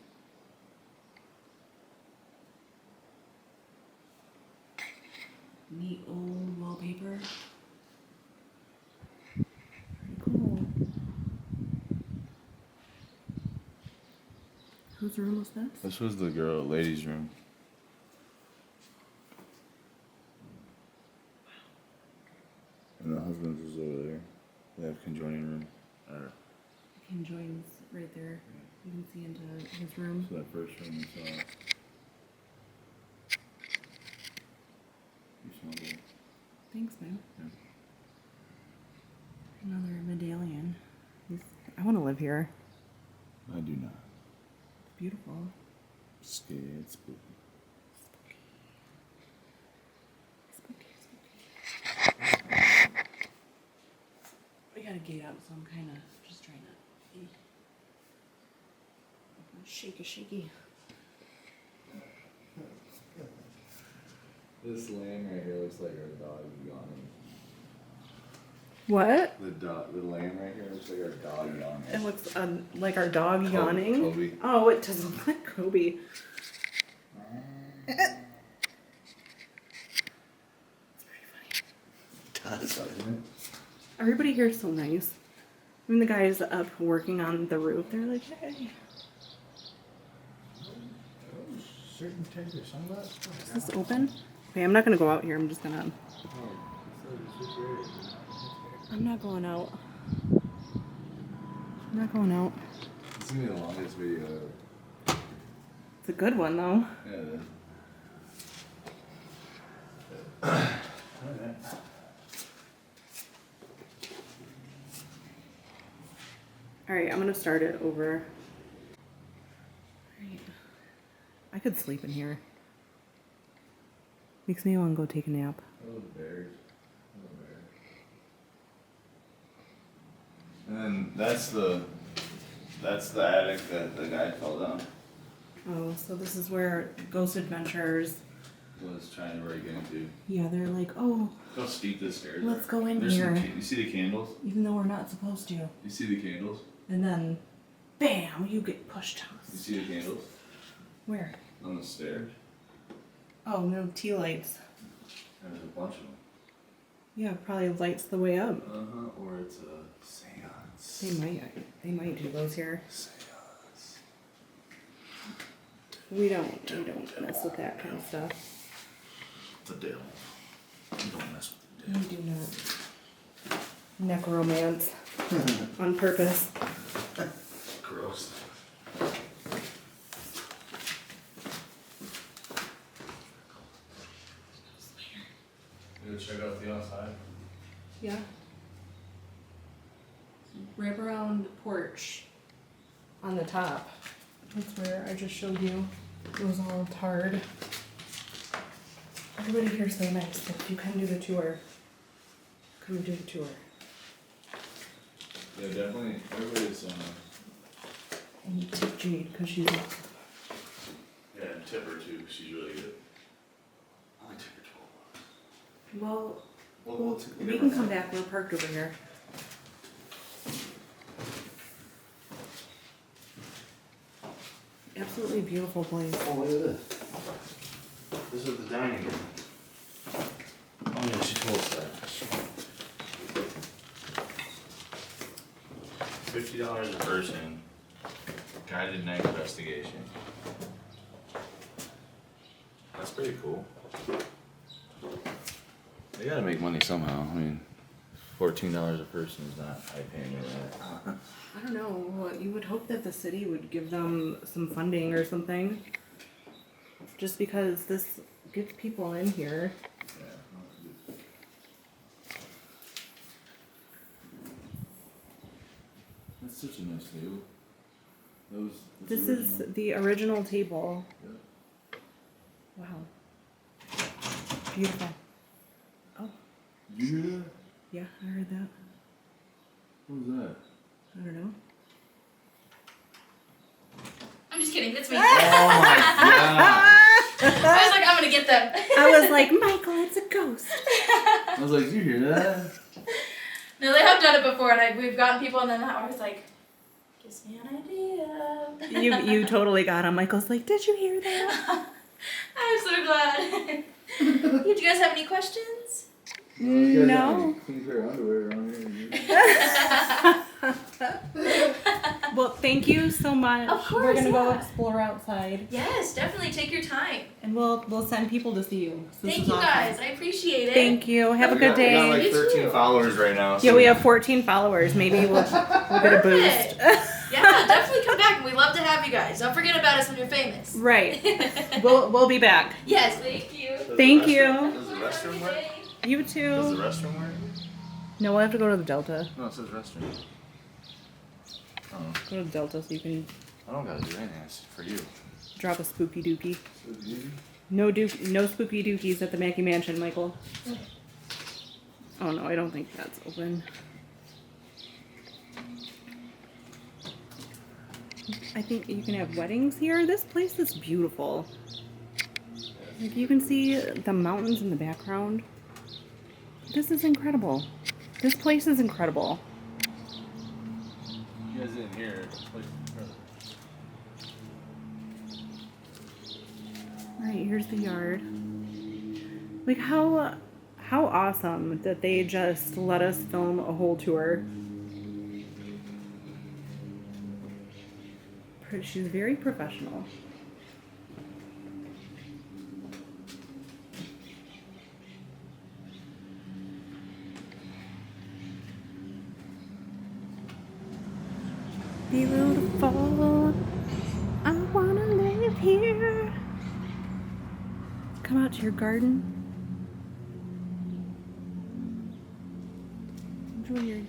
Neat old wallpaper. Pretty cool. Whose room was this? This was the ladies' room. And the husband's was over there. They have conjoining room. Or, Kim joins right there. You can see into his room. so that first room we saw. You smell good. Thanks, man. Yeah. Another medallion. I want to live here. I do not. It's beautiful. Scared, spooky. We got a gate up, so I'm kind of just trying to be shaky. This land right here looks like our dog yawning. What? The land right here looks like our dog yawning. It looks like our dog yawning. Kobe. Oh, it doesn't look like Kobe. Everybody here is so nice. I mean, the guys up working on the roof, they're like, hey. Certain type of sunglasses. Is this open? Okay, I'm not gonna go out here. I'm just gonna. I'm not going out. I'm not going out. It's gonna be the longest video ever. It's a good one though. Yeah, it is. All right, I'm gonna start it over. All right. I could sleep in here. Makes me want to go take a nap. Those bears. And then that's the attic that the guy fell down. Oh, so this is where Ghost Adventures. Was trying to break into. Yeah, they're like, oh, Look how steep this stairs are. let's go in There's here, you see the candles? even though we're not supposed to. You see the candles? And then, bam, you get pushed You out. see the candles Where? on the stairs? Oh, no tea lights. There's a bunch of them. Yeah, probably lights the way up. Or it's a seance. They might do those here. Seance. We don't mess with that kind of stuff. The devil. You don't mess with the We do not. Necromance. On purpose. devil. Gross. You go check out the outside. Yeah. Wrap around porch on the top. That's where I just showed you. It was all tarred. Everybody here's so nice. If you can do the tour, come do the tour. Yeah, definitely. Everybody's And you tip Jade because she's yeah, and tip her too, 'cause she's really good. Only tip her $12. well. Well, We can come back. We're parked over here. Absolutely beautiful place. Oh, look at this. This is the dining room. Oh yeah, she told us that. $50 a person. Guided night investigation. That's pretty cool. They gotta make money somehow. I mean, $14 a person is not high paying rent. I don't know. Well, you would hope that the city would give them some funding or something. Just because this gets people in here. That's such a nice table. That's This is the original table. Yeah. Wow. Beautiful. Oh, Yeah. yeah, I heard that. What was that? I don't know. I'm just kidding. It's me. Oh my god! I was like, I'm gonna get them. I was like, Michael, it's a ghost. I was like, did you hear that? No, they have done it before, and we've gotten people, and then I was like, gives me an idea. You totally got him. Michael's like, did you hear that? I'm so glad. Did you guys have any questions? No. Clean pair of underwear around here. Well, thank you so much. Of course, We're gonna go yeah. explore outside, Yes, definitely take your time. and we'll send people to see you. So this Thank is you awesome. guys. I appreciate it. Thank you. Have a good We got day. like You 13 too. followers right now. Yeah, we have 14 followers. Maybe we'll get a boost. Yeah, definitely come back. We love to have you guys. Don't forget about us when you're famous. Right. We'll be back. Yes, thank you. Thank you. Does the restroom work? You Does too. the restroom work? No, we'll have to go to the Delta. No, it says restaurant. Oh, Go to the Delta so you can I don't gotta do anything. It's for you. drop a spooky dookie. No spooky dookies at the Mackay Mansion, Michael. Oh no, I don't think that's open. I think you can have weddings here. This place is beautiful. Like you can see the mountains in the background. This is incredible. This place is incredible. You guys didn't hear it. This place is incredible. Alright, here's the yard. Like how awesome that they just let us film a whole tour. She's very professional. Beautiful, I wanna live here. Come out to your garden. Enjoy your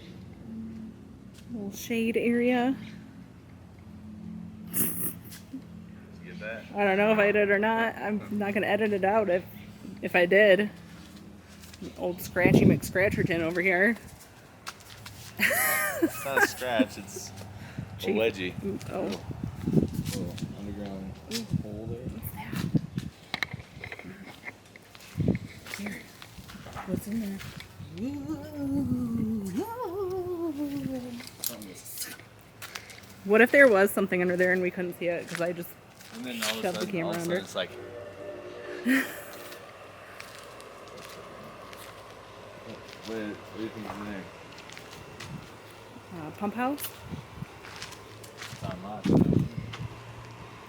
little shade area. Get that? I don't know if I did or not. I'm not gonna edit it out if I did. Old Scratchy McScratcherton over here. It's not a scratch. It's a Chief. wedgie. Oh. Little underground hole there. Here. What's in there? What if there was something under there and we couldn't see it because I just And then all of a shove the sudden, camera all of a under. sudden it's like, what do you think is in there? Pump house? It's unlocked.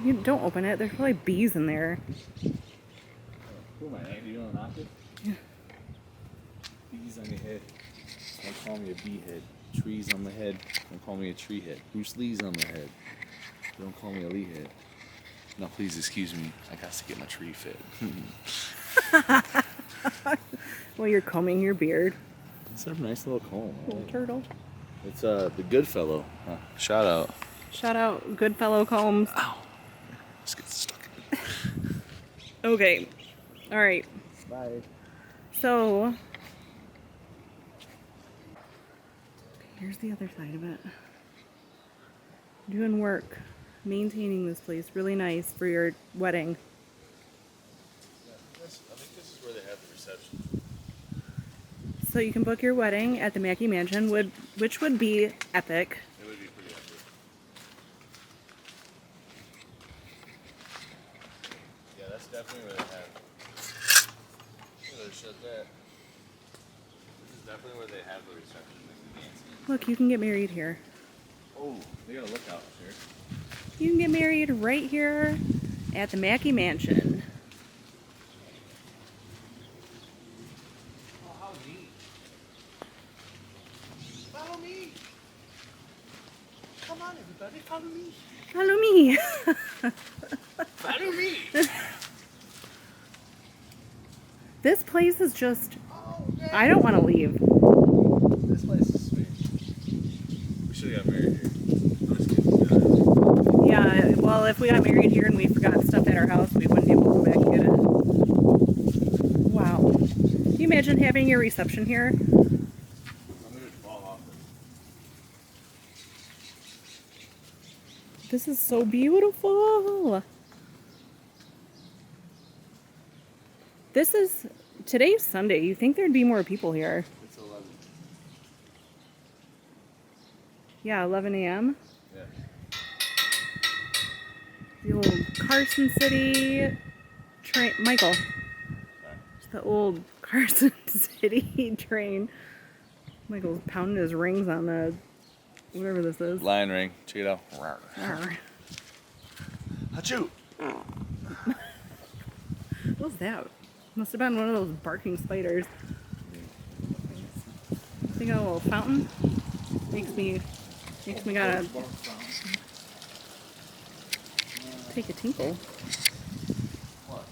You don't open it. There's probably bees in there. Who am I, Andy? You gonna knock it? Yeah. Bees on your head. Don't call me a bee head. Trees on my head. Don't call me a tree head. Bruce Lee's on my head. Don't call me a Lee head. No, please excuse me. I got to get my tree fit. Well, you're combing your beard. It's a nice little comb. Little turtle. It's the Goodfellow. Shout out. Shout out Goodfellow Combs. Ow. Let's get stuck in it. Okay. All right. Bye. So, here's the other side of it. Doing work, maintaining this place. Really nice for your wedding. I think this is where they have the reception. So you can book your wedding at the Mackay Mansion, which would be epic. It would be pretty epic. Yeah, that's definitely where they have. They shut that. This is definitely where they have the reception, like the dancing. Look, you can get married here. Oh, they got a lookout here. You can get married right here at the Mackay Mansion. Oh, how neat. Follow me. Come on, everybody, follow me. Follow me. Follow me. This place is just, I don't want to leave. This place is sweet. We should have got married here. I'm just kidding. Yeah, well, if we got married here and we forgot stuff at our house, we wouldn't be able to go back and get it. Wow. Can you imagine having your reception here? I'm gonna fall off this. This is so beautiful. This is, today's Sunday. You think there'd be more people here? It's 11. Yeah, 11 a.m. Yeah. The old Carson City train. Michael. Sorry. It's the old Carson City train. Michael's pounding his rings on the, whatever this is. Lion ring. Check it out. Arr. Achoo! What was that? Must have been one of those barking spiders. They got a little fountain. Makes me gotta take a tinkle. What?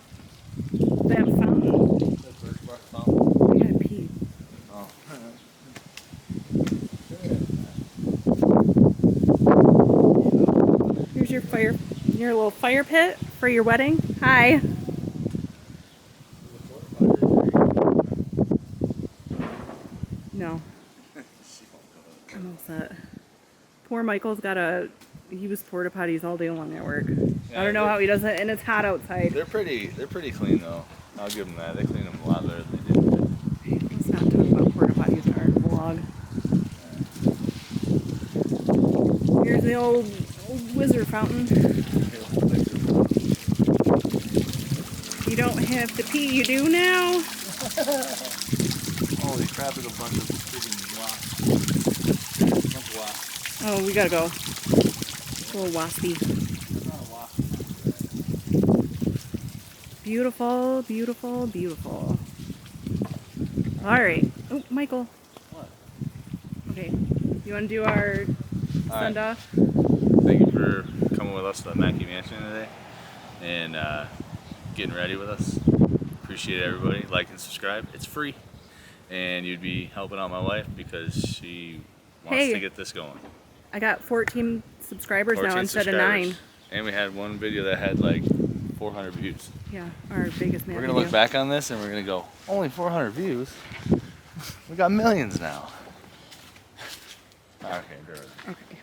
That fountain. The birch bark fountain. I gotta pee. Oh. your little fire pit for your wedding. Hi. No. I'm all set. Poor Michael's got to use porta potties all day long at work. I don't know how he does it, and it's hot outside. They're pretty clean though. I'll give them that. They clean them a lot better than they did. Let's not talk about porta potties in our vlog. Here's the old wizard fountain. You don't have to pee, you do now? Holy crap, there's a bunch of freaking wasps. Oh, we gotta go. It's a little waspy. Beautiful, beautiful, beautiful. Alright. Oh, Michael. What? Okay. You want to do our send off? Thank you for coming with us to the Mackay Mansion today and getting ready with us. Appreciate everybody. Like and subscribe. It's free. And you'd be helping out my wife because she wants to get this going. I got 14 subscribers 14 now instead subscribers. of 9. And we had one video that had like 400 views. Yeah, our biggest man. We're gonna look back on this and we're gonna go, only 400 views? We got millions now. Okay, good. Okay.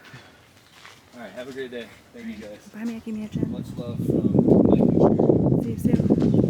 Alright, have a great day. Thank you guys. Bye, Mackay Mansion. Much love from Mike and Sherry. See you soon.